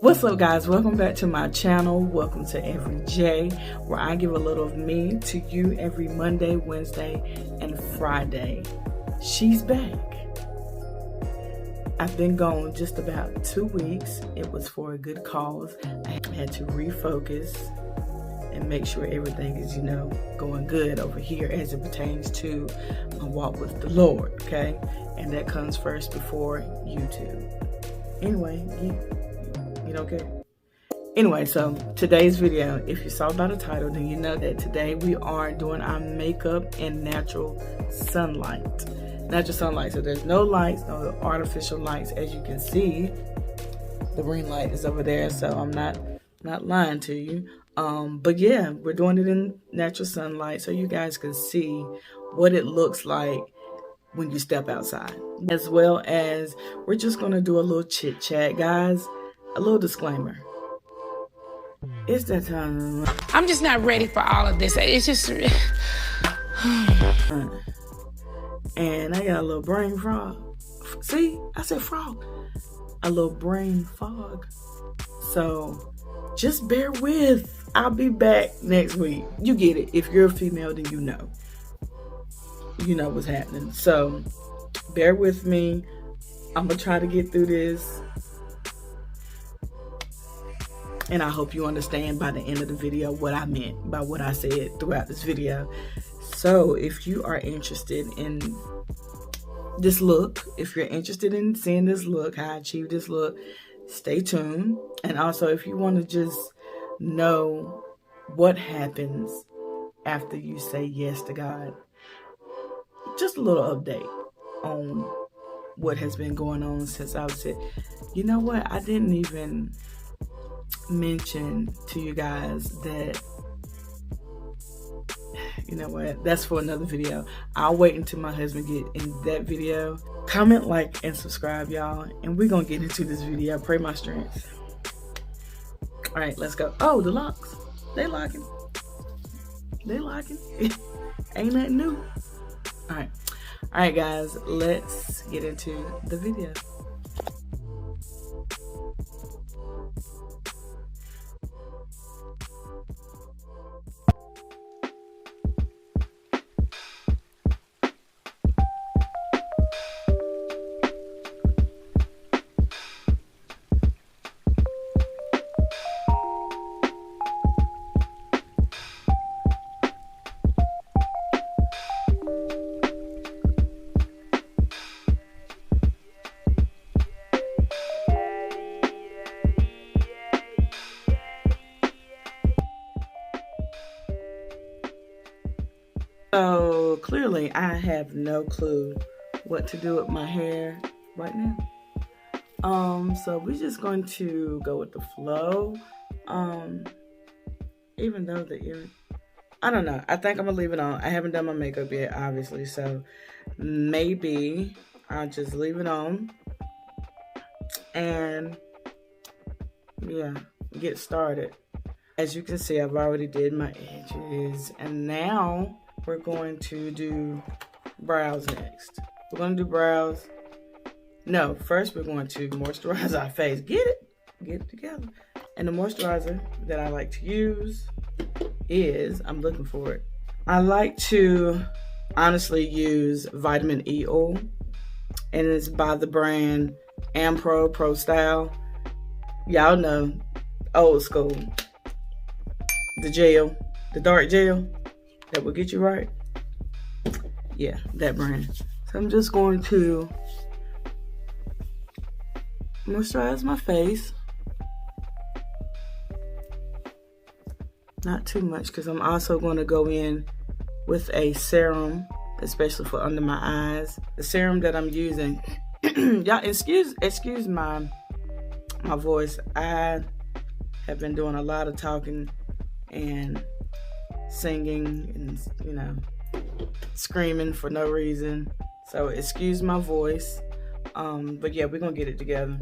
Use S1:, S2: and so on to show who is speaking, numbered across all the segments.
S1: What's up, guys? Welcome back to my channel. Welcome to EveryJaee, where I give a little of me to you every Monday, Wednesday, and Friday. She's back. I've been gone just about 2 weeks. It was for a good cause. I had to refocus and make sure everything is, going good over here as it pertains to my walk with the Lord, okay? And that comes first before YouTube. Anyway, you don't care. Anyway, so today's video, if you saw by the title, then you know that today we are doing our makeup in natural sunlight. Natural sunlight, so there's no lights, no artificial lights. As you can see, the ring light is over there, so I'm not lying to you. But yeah, we're doing it in natural sunlight so you guys can see what it looks like when you step outside. As well as we're just gonna do a little chit chat, guys. A little disclaimer. It's that time.
S2: I'm just not ready for all of this. It's just
S1: and I got a little brain fog. See, I said frog. A little brain fog. So just bear with. I'll be back next week. You get it. If you're a female, then you know. You know what's happening. So bear with me. I'm gonna try to get through this. And I hope you understand by the end of the video what I meant by what I said throughout this video. So if you are interested in this look, if you're interested in seeing this look, how I achieve this look, stay tuned. And also if you want to just know what happens after you say yes to God, just a little update on what has been going on since I was sick. You know what? I didn't even mention to you guys that, you know what, that's for another video. I'll wait until my husband get in that video. Comment, like, and subscribe, y'all, and we're gonna get into this video. Pray my strength. All right, let's go. Oh, the locks, they locking. Ain't nothing new. All right guys, let's get into the video. So clearly I have no clue what to do with my hair right now. So we're just going to go with the flow. Even though the ear, I don't know. I think I'm gonna leave it on. I haven't done my makeup yet, obviously, so maybe I'll just leave it on and yeah, get started. As you can see, I've already did my edges, and now we're going to do brows next. We're going to do brows. No, first we're going to moisturize our face. Get it together. And the moisturizer that I like to use is, I'm looking for it. I like to honestly use vitamin E oil, and it's by the brand Ampro Pro Style. Y'all know, old school. The gel, the dark gel that will get you right. Yeah, that brand. So I'm just going to moisturize my face. Not too much, because I'm also going to go in with a serum, especially for under my eyes. The serum that I'm using, y'all excuse my voice. I have been doing a lot of talking and singing and screaming for no reason, so excuse my voice. But yeah, we're gonna get it together.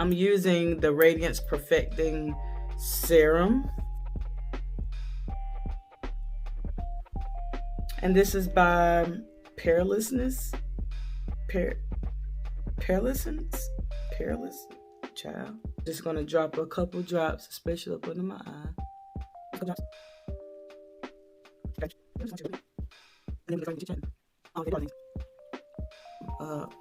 S1: I'm using the Radiance Perfecting Serum, and this is by Peerlessness. child. Just gonna drop a couple drops, especially up under my eye. Up.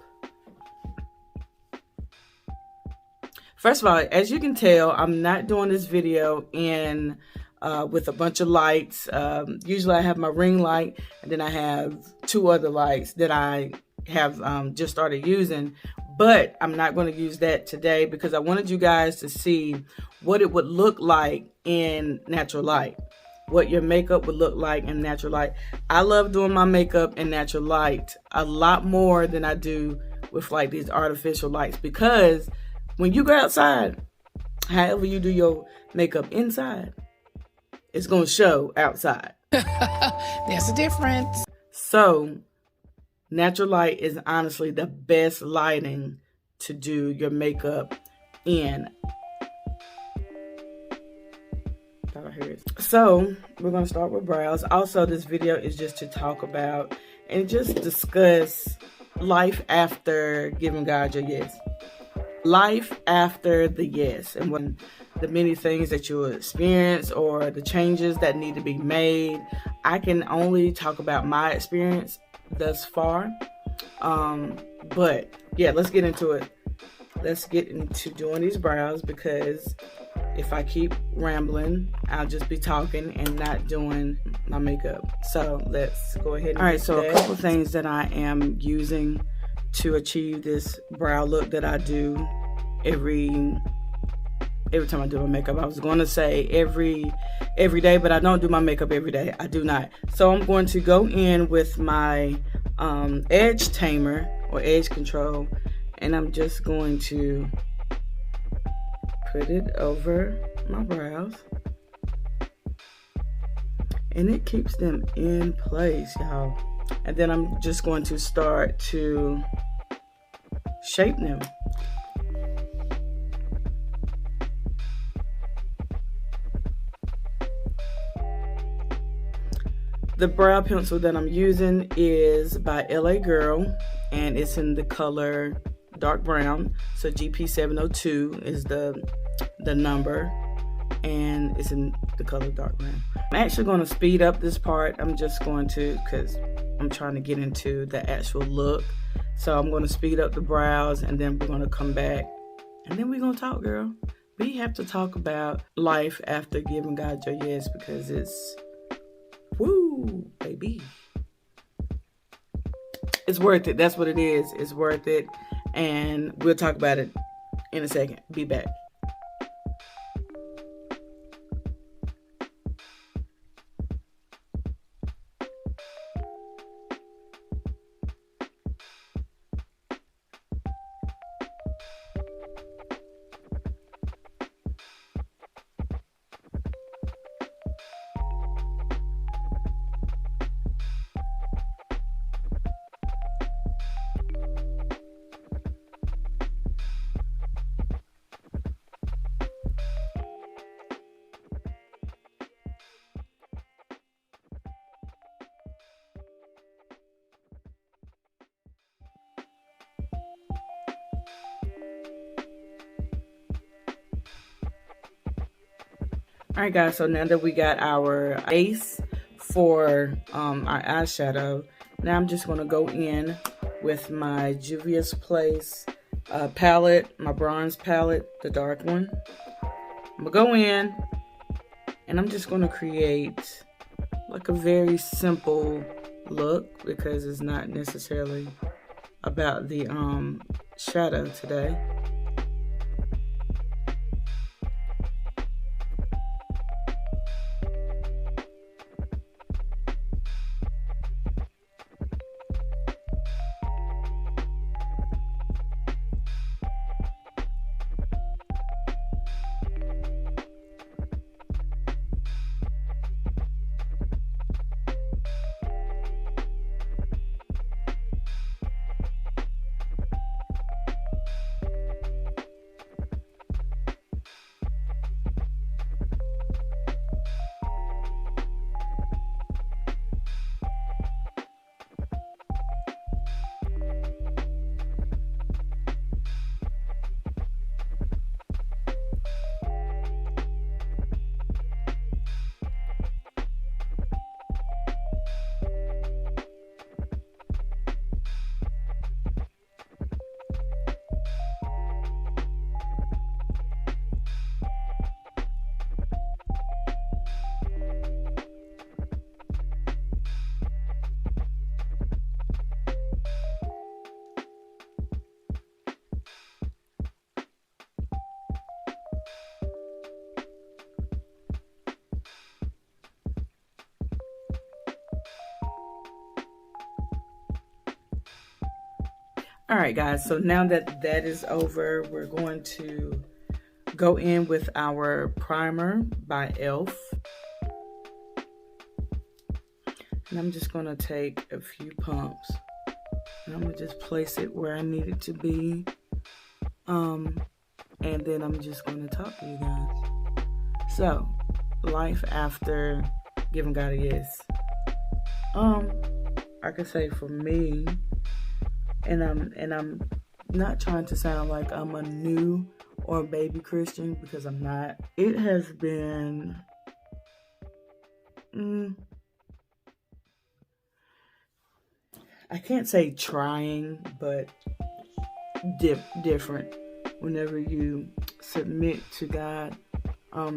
S1: First of all, as you can tell, I'm not doing this video in with a bunch of lights. Usually I have my ring light, and then I have 2 other lights that I have just started using. But I'm not going to use that today because I wanted you guys to see what it would look like in natural light. What your makeup would look like in natural light. I love doing my makeup in natural light a lot more than I do with like these artificial lights, because when you go outside, however you do your makeup inside, it's going to show outside.
S2: There's a difference.
S1: So natural light is honestly the best lighting to do your makeup in. So we're going to start with brows. Also, this video is just to talk about and just discuss life after giving God your yes. Life after the yes, and when the many things that you experience or the changes that need to be made. I can only talk about my experience thus far. But yeah, let's get into it. Let's get into doing these brows, because if I keep rambling, I'll just be talking and not doing my makeup. So let's go ahead and all right, so a couple things that I am using to achieve this brow look that I do every time I do my makeup. I was going to say every day, but I don't do my makeup every day. I do not. So I'm going to go in with my edge tamer or edge control, and I'm just going to put it over my brows, and it keeps them in place, y'all. And then I'm just going to start to shape them. The brow pencil that I'm using is by LA Girl, and it's in the color dark brown. So GP702 is the number, and it's in the color dark brown. I'm actually going to speed up this part. I'm just going to, because I'm trying to get into the actual look. So I'm going to speed up the brows, and then we're going to come back, and then we're going to talk, girl. We have to talk about life after giving God your yes, because it's, woo, baby. It's worth it. That's what it is. It's worth it. And we'll talk about it in a second. Be back. All right, guys, so now that we got our base for our eyeshadow, now I'm just going to go in with my Juvia's Place palette, my bronze palette, the dark one. I'm going to go in, and I'm just going to create like a very simple look, because it's not necessarily about the shadow today. All right, guys. So now that that is over, we're going to go in with our primer by e.l.f. And I'm just going to take a few pumps. And I'm going to just place it where I need it to be. And then I'm just going to talk to you guys. So, life after giving God a yes. I could say for me, and I'm not trying to sound like I'm a new or a baby Christian, because I'm not. It has been I can't say trying, but different. Whenever you submit to God,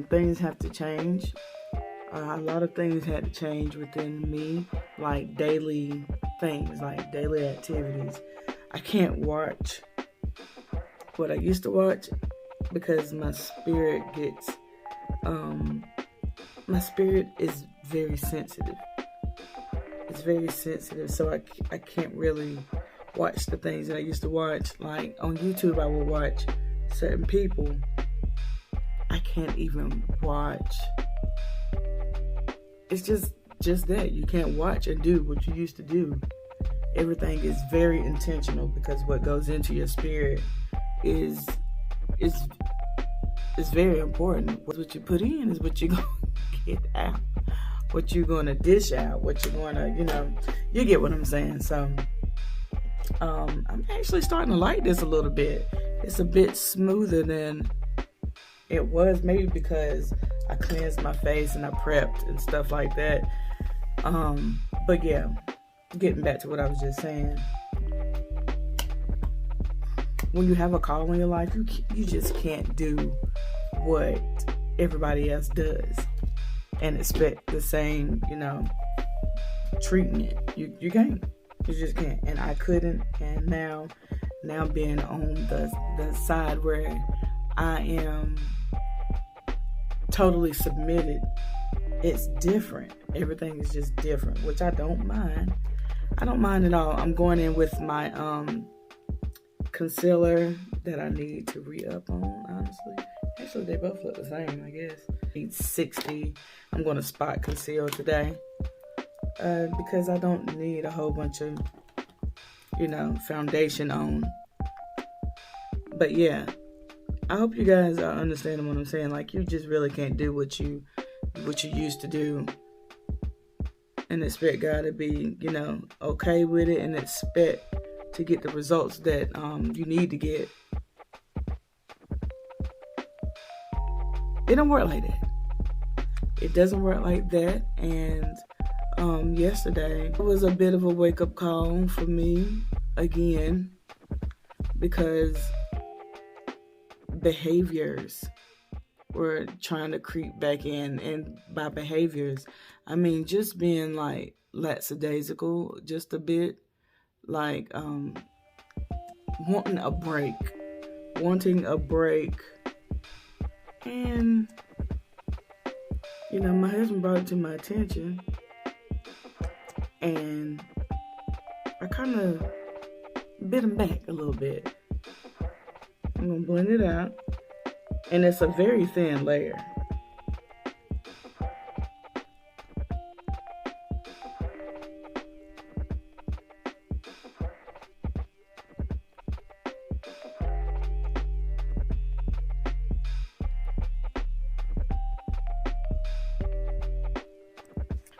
S1: things have to change. A lot of things had to change within me, like daily things, like daily activities. I can't watch what I used to watch because my spirit is very sensitive. It's very sensitive, so I can't really watch the things that I used to watch. Like on YouTube, I will watch certain people. I can't even watch. It's just that you can't watch and do what you used to do. Everything is very intentional, because what goes into your spirit is very important. What you put in is what you're going to get out. What you're going to dish out. What you're going to, you get what I'm saying. So, I'm actually starting to like this a little bit. It's a bit smoother than it was, maybe because I cleansed my face and I prepped and stuff like that. But yeah, getting back to what I was just saying. When you have a call in your life, you just can't do what everybody else does and expect the same, treatment. You can't. You just can't. And I couldn't. And now being on the side where I am totally submitted, it's different. Everything is just different, which I don't mind. I don't mind at all. I'm going in with my concealer that I need to re-up on, honestly. Actually, they both look the same, I guess. 60. I'm going to spot conceal today because I don't need a whole bunch of, foundation on. But yeah, I hope you guys are understanding what I'm saying. Like, you just really can't do what you used to do and expect God to be, okay with it, and expect to get the results that you need to get. It don't work like that. It doesn't work like that. And yesterday was a bit of a wake-up call for me again, because behaviors were trying to creep back in. And by behaviors, I mean just being like lackadaisical just a bit, like wanting a break. And my husband brought it to my attention, and I kind of bit him back a little bit. I'm gonna blend it out, and it's a very thin layer.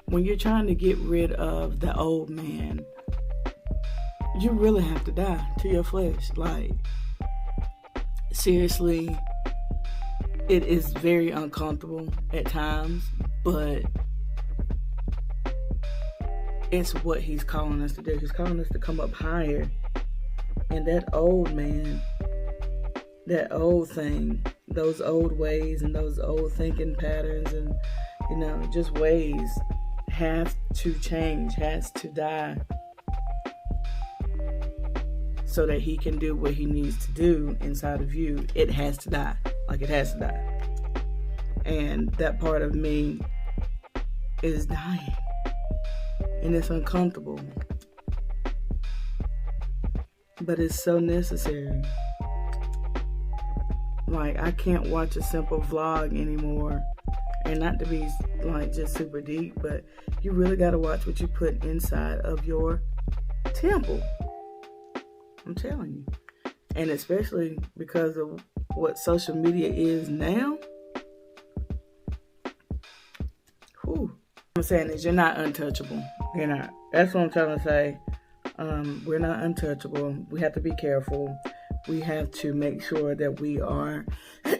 S1: When you're trying to get rid of the old man, you really have to die to your flesh. Like, seriously, it is very uncomfortable at times, but it's what he's calling us to do. He's calling us to come up higher. And that old man, that old thing, those old ways and those old thinking patterns and, just ways have to change, has to die, so that he can do what he needs to do inside of you. It has to die. Like, it has to die. And that part of me is dying. And it's uncomfortable. but it's so necessary. Like, I can't watch a simple vlog anymore. And not to be like just super deep, but you really got to watch what you put inside of your temple. I'm telling you. And especially because of what social media is now. Whew. What I'm saying is, you're not untouchable. You're not. That's what I'm trying to say. We're not untouchable. We have to be careful. We have to make sure that we are.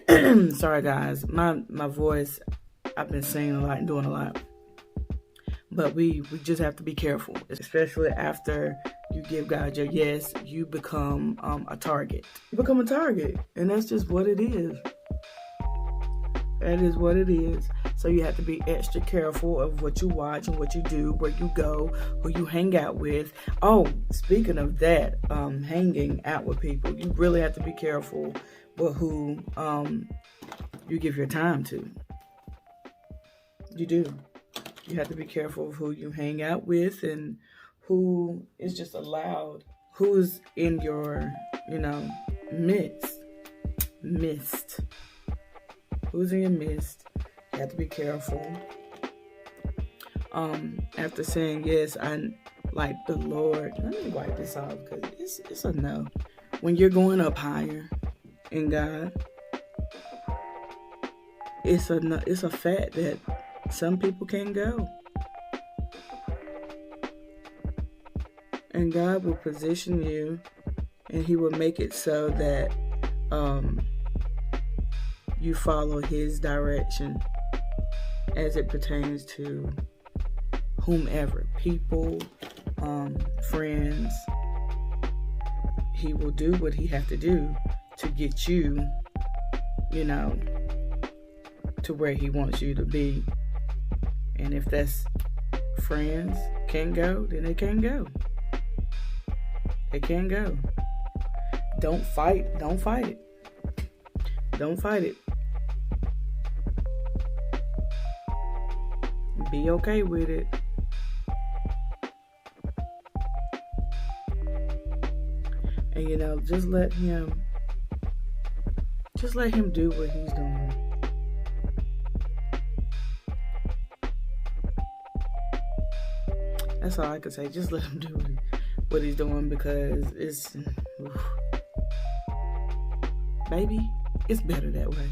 S1: Sorry, guys. My voice. I've been singing a lot and doing a lot. But we just have to be careful, especially after you give God your yes, you become a target. You become a target, and that's just what it is. That is what it is. So you have to be extra careful of what you watch and what you do, where you go, who you hang out with. Oh, speaking of that, hanging out with people, you really have to be careful with who you give your time to. You do. You have to be careful of who you hang out with and who is just allowed, who's in your, midst. Who's in your midst. You have to be careful. After saying yes, I like the Lord. Let me wipe this off because it's a no. When you're going up higher in God, it's a fact that some people can't go. And God will position you, and He will make it so that you follow His direction as it pertains to whomever, people, friends. He will do what He has to do to get you, to where He wants you to be. And if that's friends can't go, then they can't go. They can't go. Don't fight it. Don't fight it. Be okay with it. And just let him do what He's doing. That's all I can say. Just let Him do what He's doing, because baby, it's better that way.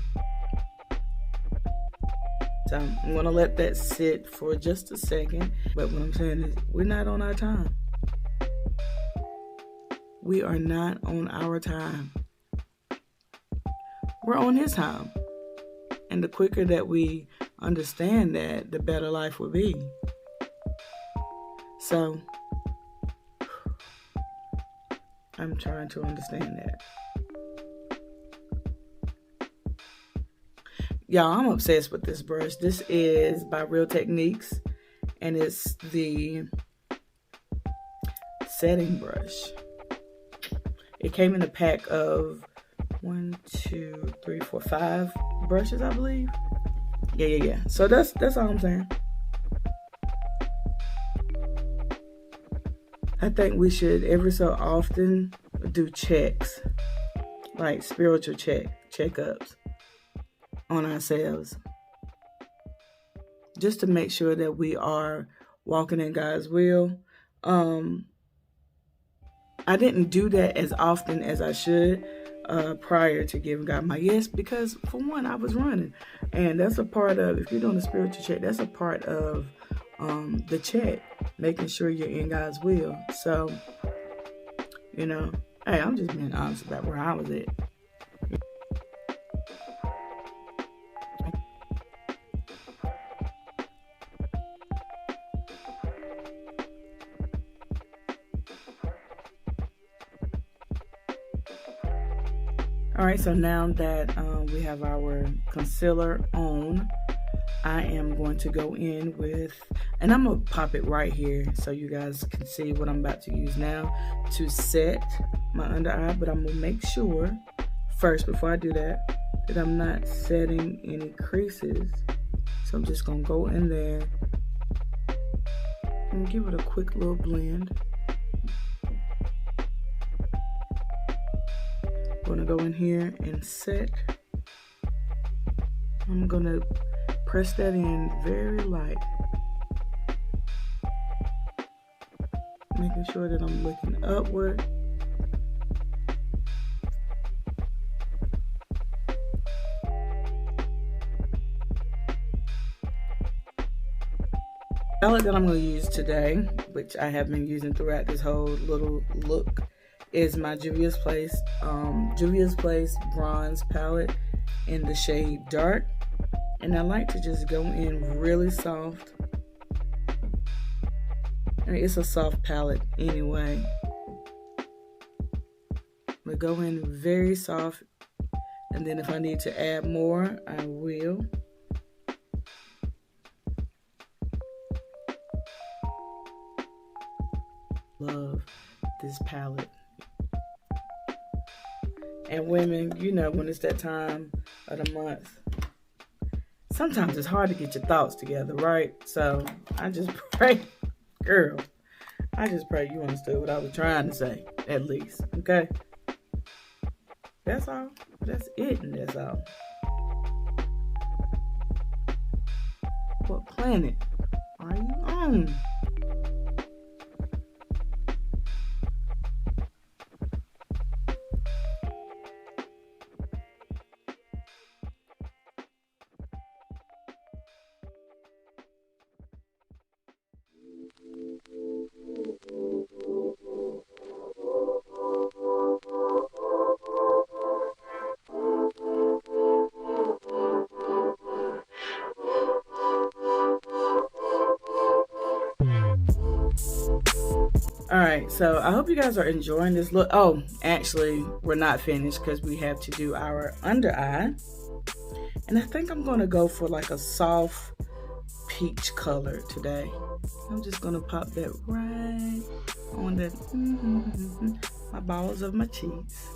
S1: So I'm going to let that sit for just a second. But what I'm saying is, we're not on our time. We are not on our time. We're on His time. And the quicker that we understand that, the better life will be. So, I'm trying to understand that. Y'all, I'm obsessed with this brush. This is by Real Techniques, and it's the setting brush. It came in a pack of 5 brushes, I believe. Yeah. So that's all I'm saying. I think we should every so often do checks, like spiritual checkups on ourselves, just to make sure that we are walking in God's will. I didn't do that as often as I should prior to giving God my yes, because for one, I was running, and that's a part of, if you're doing a spiritual check, that's a part of the check, making sure you're in God's will. So, hey, I'm just being honest about where I was at. All right, so now that we have our concealer on, I am going to go in with, and I'm going to pop it right here so you guys can see what I'm about to use now to set my under eye. But I'm going to make sure first, before I do that I'm not setting any creases. So I'm just going to go in there and give it a quick little blend. I'm gonna go in here and set. I'm gonna press that in very light, making sure that I'm looking upward. The palette that I'm going to use today, which I have been using throughout this whole little look, is my Juvia's Place bronze palette in the shade Dark. And I like to just go in really soft. I mean, it's a soft palette anyway. But go in very soft, and then if I need to add more, I will. Love this palette. And women, you know, when it's that time of the month, sometimes it's hard to get your thoughts together, right? So I just pray, girl, I just pray you understood what I was trying to say, at least, okay? That's all. That's it, and that's all. What planet are you on? Alright, so I hope you guys are enjoying this look. Oh, actually, we're not finished because we have to do our under eye. And I think I'm going to go for like a soft peach color today. I'm just going to pop that right on the my balls of my cheeks.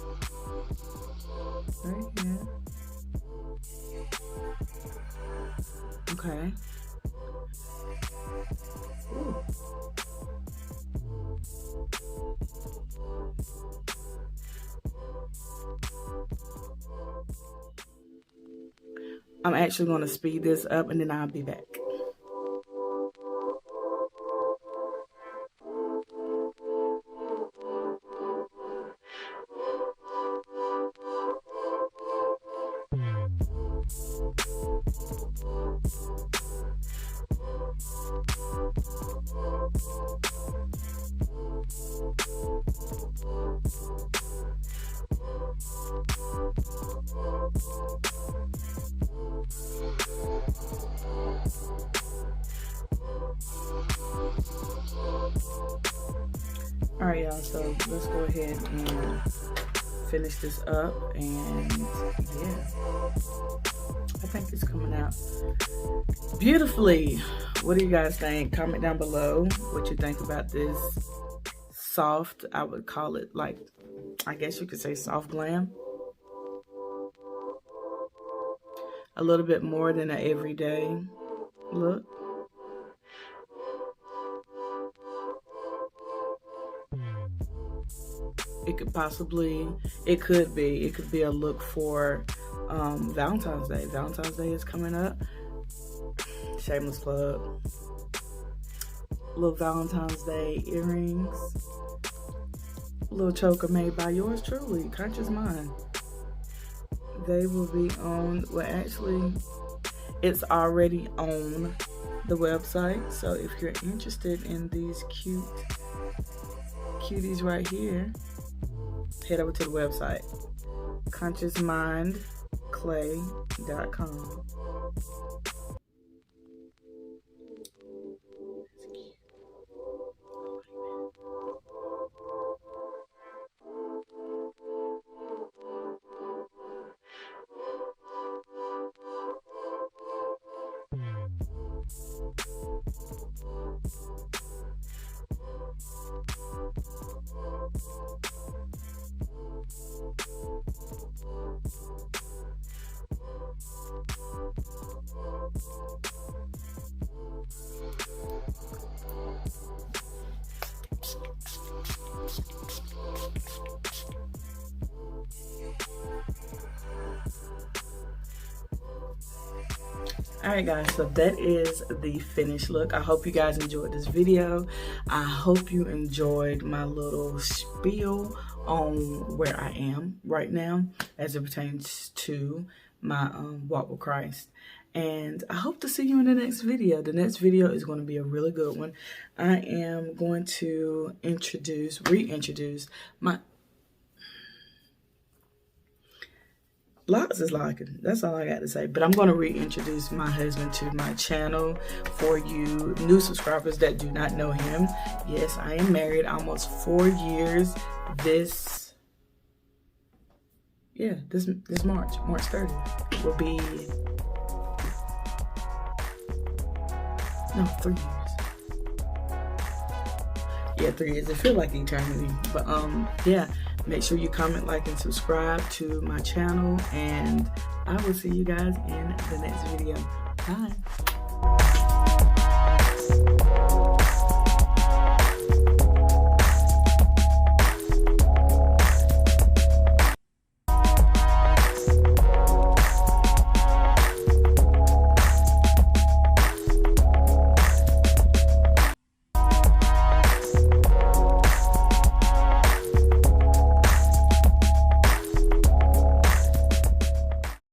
S1: Right here. Okay. Ooh. I'm actually going to speed this up and then I'll be back. All right, y'all, so let's go ahead and finish this up, and yeah, I think it's coming out beautifully. What do you guys think? Comment down below what you think about this soft, I would call it, like, I guess you could say soft glam. A little bit more than an everyday look. It could be a look for Valentine's Day. Valentine's Day is coming up. Shameless plug. Little Valentine's Day earrings. Little choker made by yours truly, Conscious Mind. They will be on, well, actually, it's already on the website. So if you're interested in these cuties right here, head over to the website, consciousmindclay.com. Alright guys, so that is the finished look. I hope you guys enjoyed this video. I hope you enjoyed my little spiel on where I am right now as it pertains to my walk with Christ. And I hope to see you in the next video. The next video is going to be a really good one. I am going to reintroduce my... Lots is locking. That's all I got to say. But I'm going to reintroduce my husband to my channel for you new subscribers that do not know him. Yes, I am married almost 4 years this March 30th will be, no, 3 years. Yeah, 3 years. It feels like eternity. But yeah. Make sure you comment, like, and subscribe to my channel, and I will see you guys in the next video. Bye.